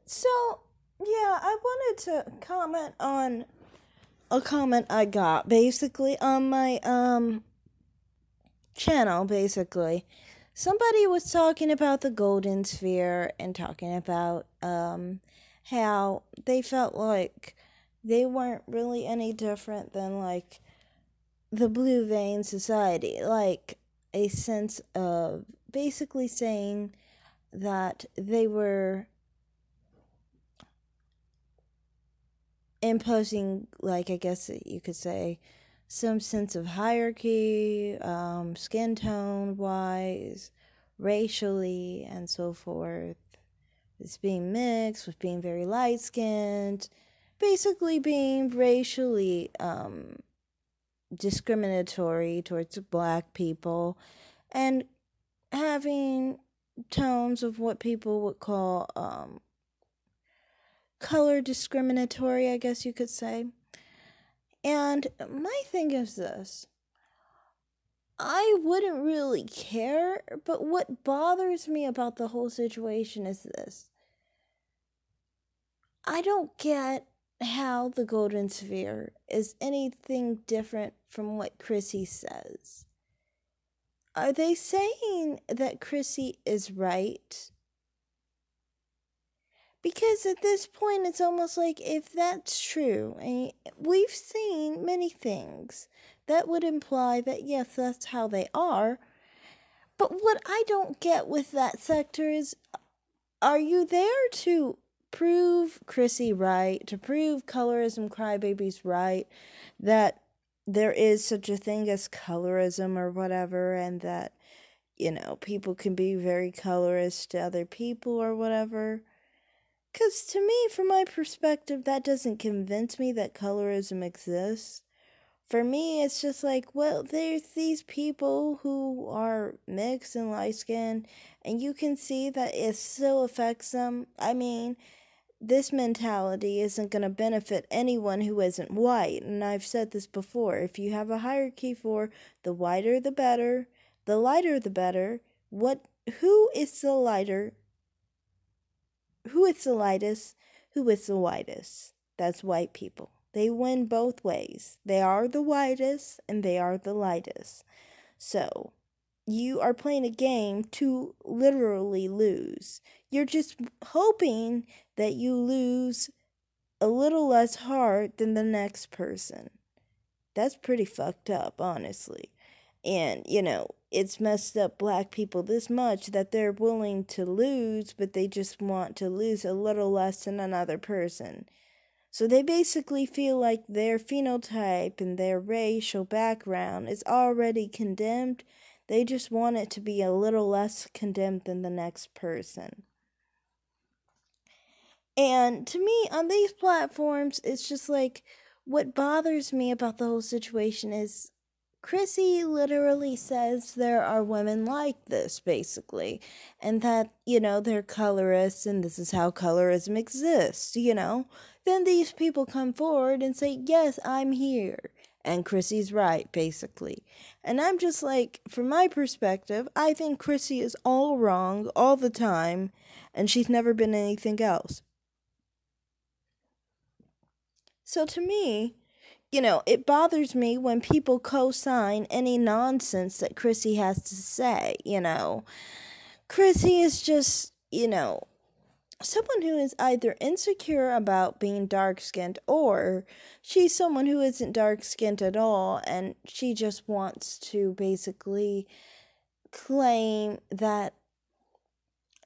So, yeah, I wanted to comment on a comment I got basically on my channel basically. Somebody was talking about the golden sphere and talking about how they felt like they weren't really any different than like the blue vein society, like a sense of basically saying that they were imposing, like, I guess you could say, some sense of hierarchy, skin tone wise, racially, and so forth. It's being mixed with being very light skinned, basically being racially discriminatory towards black people, and having tones of what people would call color discriminatory, I guess you could say. And my thing is this: I wouldn't really care, but what bothers me about the whole situation is this. I don't get how the golden sphere is anything different from what Chrissie says. Are they saying that Chrissie is right? Because at this point, it's almost like if that's true, and we've seen many things that would imply that yes, that's how they are. But what I don't get with that sector is, are you there to prove Chrissie right, to prove colorism crybabies right, that there is such a thing as colorism or whatever, and that, people can be very colorist to other people or whatever? Because to me, from my perspective, that doesn't convince me that colorism exists. For me, it's just like, well, there's these people who are mixed and light skinned, and you can see that it still affects them. I mean, this mentality isn't going to benefit anyone who isn't white. And I've said this before. If you have a hierarchy for the whiter the better, the lighter the better, who is the lighter? Who is the lightest? Who is the whitest? That's white people. They win both ways. They are the whitest and they are the lightest. So, you are playing a game to literally lose. You're just hoping that you lose a little less hard than the next person. That's pretty fucked up, honestly. And, it's messed up black people this much that they're willing to lose, but they just want to lose a little less than another person. So they basically feel like their phenotype and their racial background is already condemned. They just want it to be a little less condemned than the next person. And to me, on these platforms, it's just like, what bothers me about the whole situation is Chrissie literally says there are women like this, basically, and that, they're colorists and this is how colorism exists. Then these people come forward and say, yes, I'm here, and Chrissie's right, basically. And I'm just like, from my perspective, I think Chrissie is all wrong all the time, and she's never been anything else. So to me, it bothers me when people co-sign any nonsense that Chrissie has to say, Chrissie is just, someone who is either insecure about being dark-skinned, or she's someone who isn't dark-skinned at all, and she just wants to basically claim that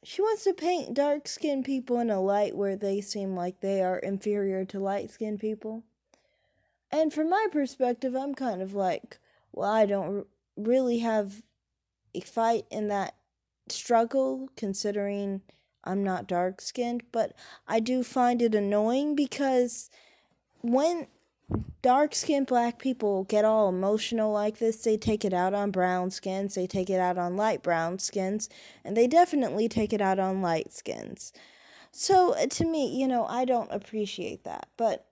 she wants to paint dark-skinned people in a light where they seem like they are inferior to light-skinned people. And from my perspective, I'm kind of like, well, I don't really have a fight in that struggle, considering I'm not dark-skinned, but I do find it annoying because when dark-skinned black people get all emotional like this, they take it out on brown skins, they take it out on light brown skins, and they definitely take it out on light skins. So, to me, I don't appreciate that, but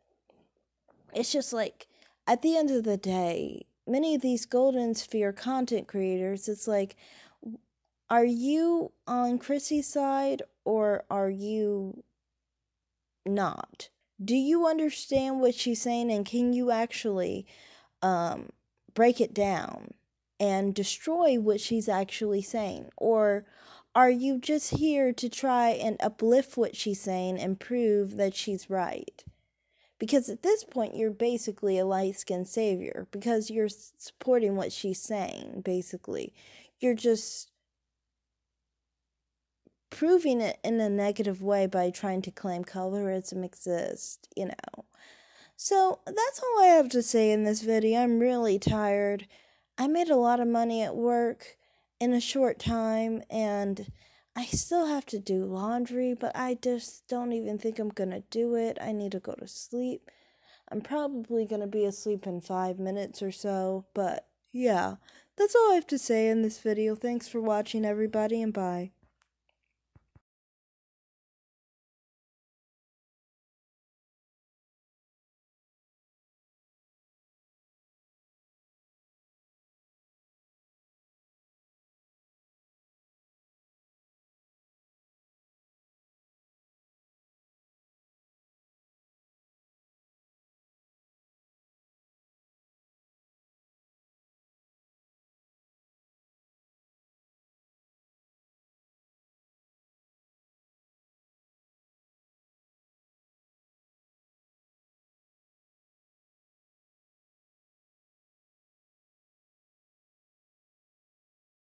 it's just like, at the end of the day, many of these golden sphere content creators, it's like, are you on Chrissie's side, or are you not? Do you understand what she's saying, and can you actually break it down and destroy what she's actually saying? Or are you just here to try and uplift what she's saying and prove that she's right? Because at this point, you're basically a light-skinned savior because you're supporting what she's saying, basically. You're just proving it in a negative way by trying to claim colorism exists, you know. So that's all I have to say in this video. I'm really tired. I made a lot of money at work in a short time, and I still have to do laundry, but I just don't even think I'm gonna do it. I need to go to sleep. I'm probably gonna be asleep in 5 minutes or so, but yeah, that's all I have to say in this video. Thanks for watching, everybody, and bye.